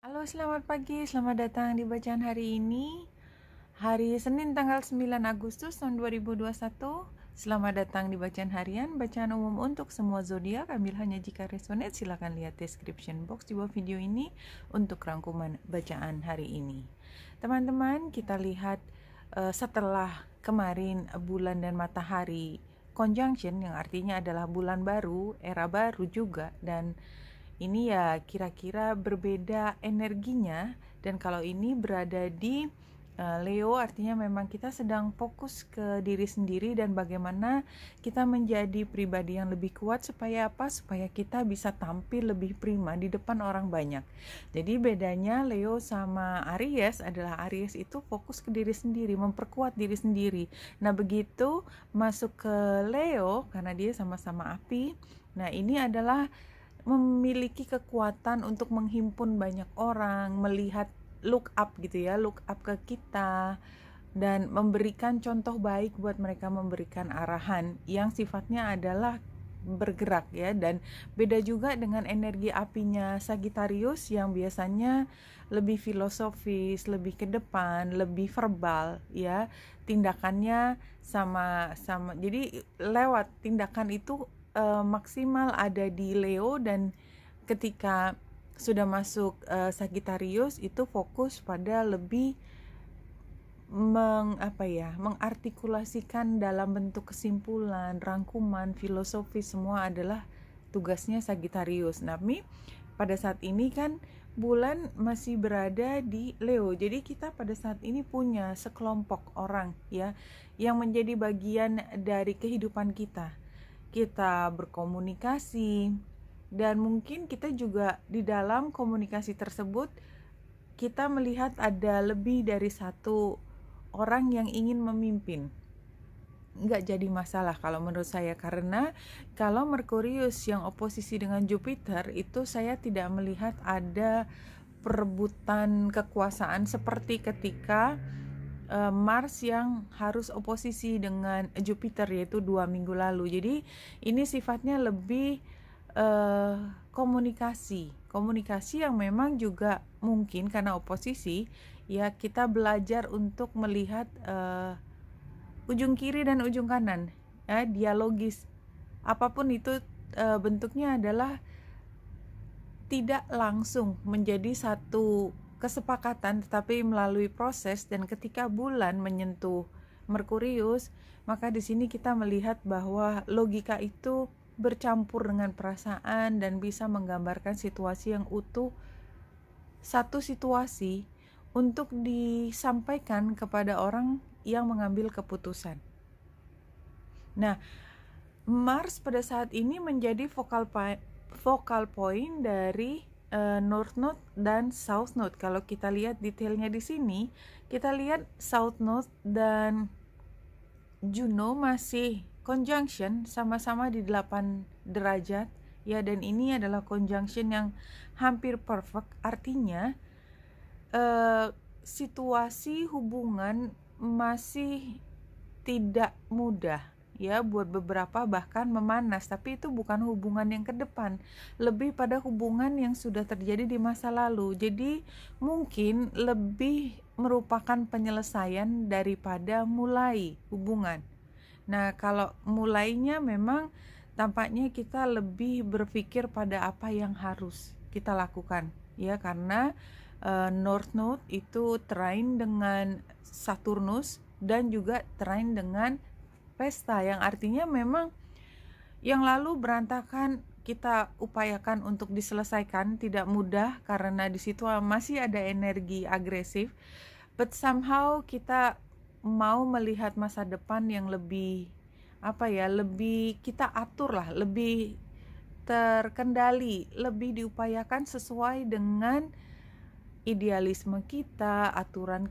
Halo, selamat pagi. Selamat datang di bacaan hari ini. Hari Senin tanggal 9 Agustus tahun 2021. Selamat datang di bacaan harian, bacaan umum untuk semua zodiak. Ambil hanya jika resonate. Silakan lihat description box di bawah video ini untuk rangkuman bacaan hari ini. Teman-teman, kita lihat setelah kemarin bulan dan matahari conjunction, yang artinya adalah bulan baru, era baru juga, dan ini ya kira-kira berbeda energinya. Dan kalau ini berada di Leo, artinya memang kita sedang fokus ke diri sendiri dan bagaimana kita menjadi pribadi yang lebih kuat. Supaya apa? Supaya kita bisa tampil lebih prima di depan orang banyak. Jadi bedanya Leo sama Aries adalah Aries itu fokus ke diri sendiri, memperkuat diri sendiri. Nah, begitu masuk ke Leo, karena dia sama-sama api, nah ini adalah memiliki kekuatan untuk menghimpun banyak orang, melihat look up gitu ya, look up ke kita, dan memberikan contoh baik buat mereka, memberikan arahan yang sifatnya adalah bergerak ya. Dan beda juga dengan energi apinya Sagittarius yang biasanya lebih filosofis, lebih ke depan, lebih verbal ya, tindakannya sama jadi lewat tindakan itu maksimal ada di Leo. Dan ketika sudah masuk Sagittarius itu fokus pada lebih mengartikulasikan dalam bentuk kesimpulan, rangkuman, filosofi, semua adalah tugasnya Sagittarius. Tapi pada saat ini kan bulan masih berada di Leo. Jadi kita pada saat ini punya sekelompok orang ya yang menjadi bagian dari kehidupan kita. Kita berkomunikasi, dan mungkin kita juga di dalam komunikasi tersebut kita melihat ada lebih dari satu orang yang ingin memimpin. Nggak jadi masalah kalau menurut saya, karena kalau Merkurius yang oposisi dengan Jupiter itu saya tidak melihat ada perebutan kekuasaan seperti ketika Mars yang harus oposisi dengan Jupiter, yaitu 2 minggu lalu. Jadi ini sifatnya lebih komunikasi yang memang juga mungkin karena oposisi ya, kita belajar untuk melihat ujung kiri dan ujung kanan ya, dialogis. Apapun itu bentuknya adalah tidak langsung menjadi satu kesepakatan, tetapi melalui proses. Dan ketika bulan menyentuh Merkurius, maka di sini kita melihat bahwa logika itu bercampur dengan perasaan dan bisa menggambarkan situasi yang utuh, satu situasi untuk disampaikan kepada orang yang mengambil keputusan. Nah, Mars pada saat ini menjadi focal point dari North Node dan South Node. Kalau kita lihat detailnya di sini, kita lihat South Node dan Juno masih conjunction sama-sama di 8 derajat ya, dan ini adalah conjunction yang hampir perfect. Artinya situasi hubungan masih tidak mudah ya, buat beberapa bahkan memanas. Tapi itu bukan hubungan yang ke depan, lebih pada hubungan yang sudah terjadi di masa lalu. Jadi mungkin lebih merupakan penyelesaian daripada mulai hubungan. Nah, kalau mulainya memang tampaknya kita lebih berpikir pada apa yang harus kita lakukan ya, karena North Node itu trine dengan Saturnus dan juga trine dengan Vesta, yang artinya memang yang lalu berantakan kita upayakan untuk diselesaikan. Tidak mudah karena di situ masih ada energi agresif, but somehow kita mau melihat masa depan yang lebih lebih kita atur lah, lebih terkendali, lebih diupayakan sesuai dengan idealisme kita, aturan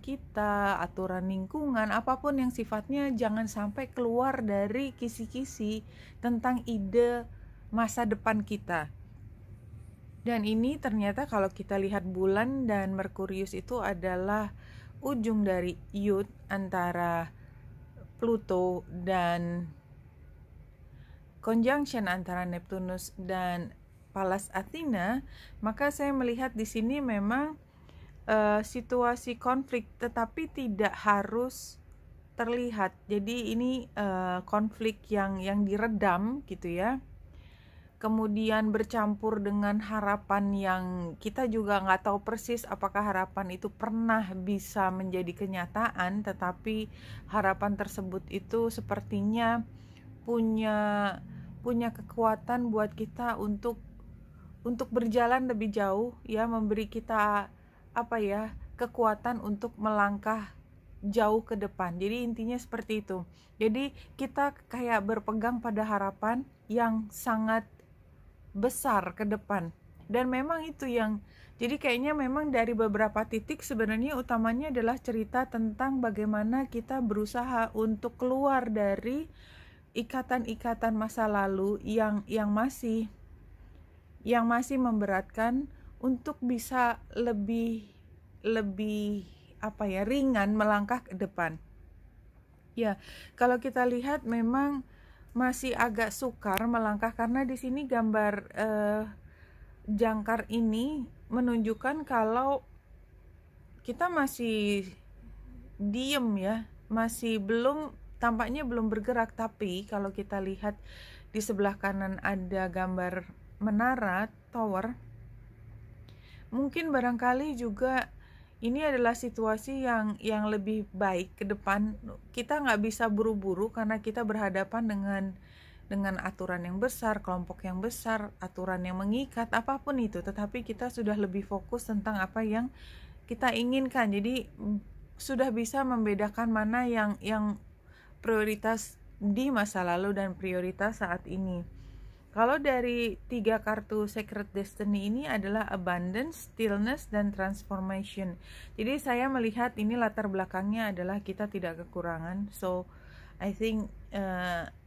lingkungan, apapun yang sifatnya jangan sampai keluar dari kisi-kisi tentang ide masa depan kita. Dan ini ternyata kalau kita lihat bulan dan Merkurius itu adalah ujung dari Yud antara Pluto dan conjunction antara Neptunus dan Pallas Athena, maka saya melihat di sini memang situasi konflik, tetapi tidak harus terlihat. Jadi ini konflik yang diredam gitu ya. Kemudian bercampur dengan harapan yang kita juga nggak tahu persis apakah harapan itu pernah bisa menjadi kenyataan, tetapi harapan tersebut itu sepertinya punya kekuatan buat kita untuk berjalan lebih jauh ya, memberi kita kekuatan untuk melangkah jauh ke depan. Jadi intinya seperti itu. Jadi kita kayak berpegang pada harapan yang sangat besar ke depan. Dan memang itu yang jadi kayaknya memang dari beberapa titik sebenarnya utamanya adalah cerita tentang bagaimana kita berusaha untuk keluar dari ikatan-ikatan masa lalu yang masih memberatkan, untuk bisa lebih ringan melangkah ke depan. Ya, kalau kita lihat memang masih agak sukar melangkah karena di sini gambar jangkar ini menunjukkan kalau kita masih diem ya, masih tampaknya belum bergerak. Tapi kalau kita lihat di sebelah kanan ada gambar menara, tower, mungkin barangkali juga ini adalah situasi yang lebih baik ke depan. Kita nggak bisa buru-buru karena kita berhadapan dengan aturan yang besar, kelompok yang besar, aturan yang mengikat, apapun itu. Tetapi kita sudah lebih fokus tentang apa yang kita inginkan. Jadi sudah bisa membedakan mana yang prioritas di masa lalu dan prioritas saat ini. Kalau dari 3 kartu Sacred Destiny ini adalah abundance, stillness, dan transformation. Jadi saya melihat ini latar belakangnya adalah kita tidak kekurangan. So I think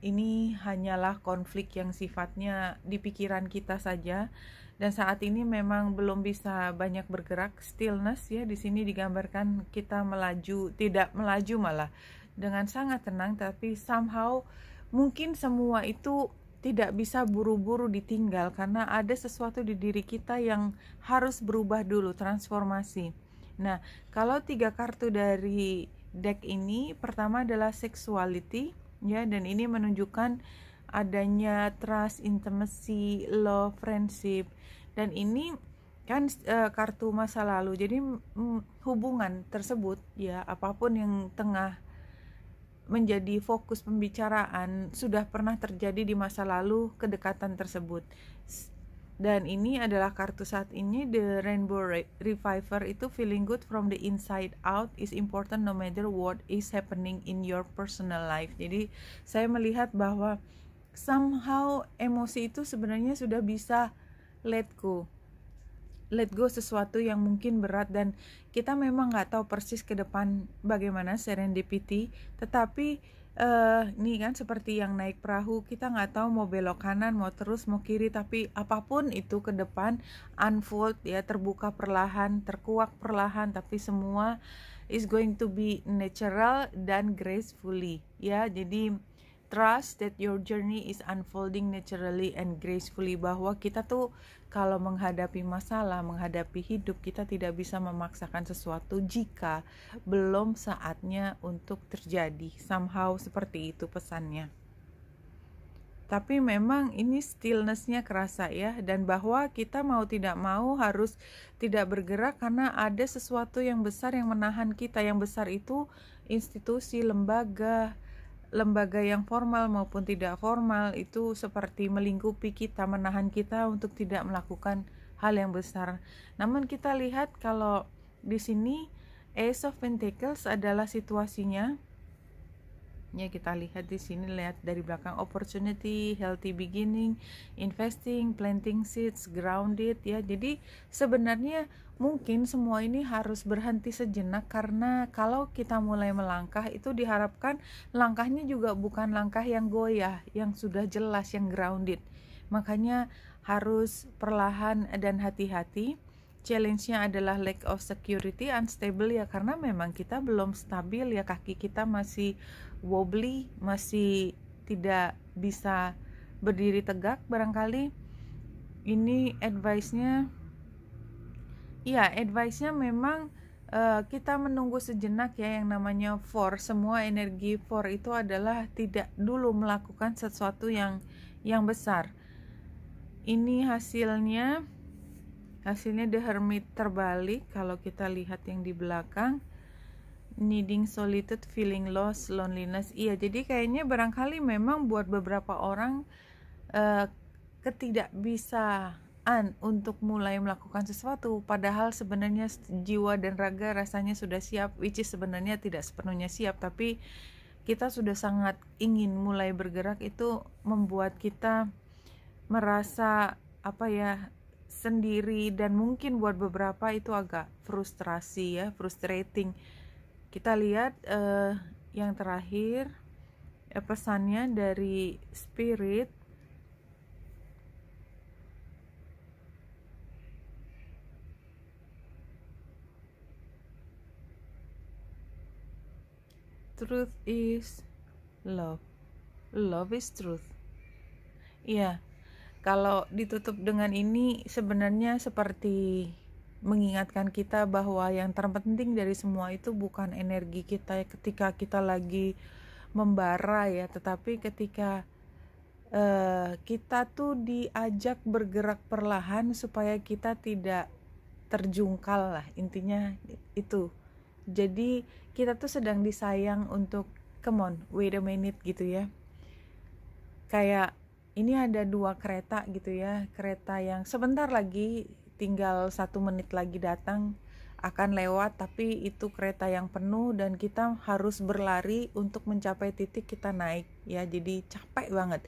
ini hanyalah konflik yang sifatnya di pikiran kita saja. Dan saat ini memang belum bisa banyak bergerak. Stillness ya, di sini digambarkan kita melaju, tidak melaju malah dengan sangat tenang, tapi somehow mungkin semua itu tidak bisa buru-buru ditinggal karena ada sesuatu di diri kita yang harus berubah dulu, transformasi. Nah, kalau 3 kartu dari deck ini, pertama adalah sexuality ya, dan ini menunjukkan adanya trust, intimacy, love, friendship. Dan ini kan kartu masa lalu. Jadi hubungan tersebut ya, apapun yang tengah menjadi fokus pembicaraan sudah pernah terjadi di masa lalu, kedekatan tersebut. Dan ini adalah kartu saat ini, the Rainbow Reviver. Itu feeling good from the inside out is important no matter what is happening in your personal life. Jadi saya melihat bahwa somehow emosi itu sebenarnya sudah bisa let go sesuatu yang mungkin berat, dan kita memang nggak tahu persis ke depan bagaimana serendipity. Tetapi ini kan seperti yang naik perahu, kita nggak tahu mau belok kanan, mau terus, mau kiri, tapi apapun itu ke depan unfold ya, terbuka perlahan, terkuak perlahan, tapi semua is going to be natural dan gracefully ya. Jadi trust that your journey is unfolding naturally and gracefully, bahwa kita tuh kalau menghadapi masalah, menghadapi hidup, kita tidak bisa memaksakan sesuatu jika belum saatnya untuk terjadi. Somehow seperti itu pesannya. Tapi memang ini stillness-nya kerasa ya, dan bahwa kita mau tidak mau harus tidak bergerak karena ada sesuatu yang besar yang menahan kita. Yang besar itu institusi, lembaga yang formal maupun tidak formal, itu seperti melingkupi kita, menahan kita untuk tidak melakukan hal yang besar. Namun kita lihat kalau di sini Ace of Pentacles adalah situasinya. Ya, kita lihat di sini, lihat dari belakang, opportunity, healthy beginning, investing, planting seeds, grounded ya. Jadi sebenarnya mungkin semua ini harus berhenti sejenak, karena kalau kita mulai melangkah itu diharapkan langkahnya juga bukan langkah yang goyah, yang sudah jelas, yang grounded. Makanya harus perlahan dan hati-hati. Challenge-nya adalah lack of security, unstable ya, karena memang kita belum stabil ya, kaki kita masih wobbly, masih tidak bisa berdiri tegak barangkali ini advice-nya, advice-nya memang kita menunggu sejenak ya. Yang namanya semua energi itu adalah tidak dulu melakukan sesuatu yang besar. Ini hasilnya The Hermit terbalik. Kalau kita lihat yang di belakang, needing solitude, feeling lost, loneliness. Iya, jadi kayaknya barangkali memang buat beberapa orang ketidakbisaan untuk mulai melakukan sesuatu, padahal sebenarnya jiwa dan raga rasanya sudah siap, which is sebenarnya tidak sepenuhnya siap, tapi kita sudah sangat ingin mulai bergerak. Itu membuat kita merasa sendiri, dan mungkin buat beberapa itu agak frustrating. Kita lihat yang terakhir, pesannya dari Spirit. Truth is love. Love is truth. Iya. Kalau ditutup dengan ini sebenarnya seperti mengingatkan kita bahwa yang terpenting dari semua itu bukan energi kita ketika kita lagi membara ya, tetapi ketika kita tuh diajak bergerak perlahan supaya kita tidak terjungkal lah, intinya itu. Jadi kita tuh sedang disayang untuk come on, wait a minute gitu ya. Kayak ini ada 2 kereta gitu ya, kereta yang sebentar lagi, tinggal 1 menit lagi datang, akan lewat, tapi itu kereta yang penuh dan kita harus berlari untuk mencapai titik kita naik ya, jadi capek banget.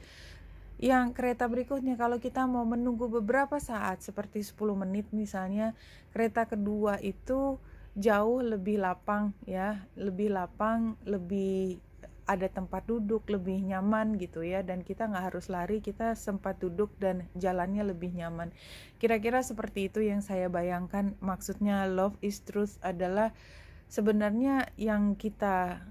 Yang kereta berikutnya, kalau kita mau menunggu beberapa saat seperti 10 menit misalnya, kereta kedua itu jauh lebih lapang ya, lebih ada tempat duduk, lebih nyaman gitu ya, dan kita nggak harus lari, kita sempat duduk dan jalannya lebih nyaman. Kira-kira seperti itu yang saya bayangkan. Maksudnya love is truth adalah sebenarnya yang kita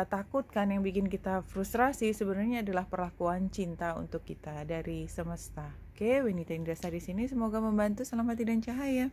takutkan, yang bikin kita frustrasi sebenarnya adalah perlakuan cinta untuk kita dari semesta. Oke, Winita Indrasa di sini, semoga membantu. Selamat dan cahaya.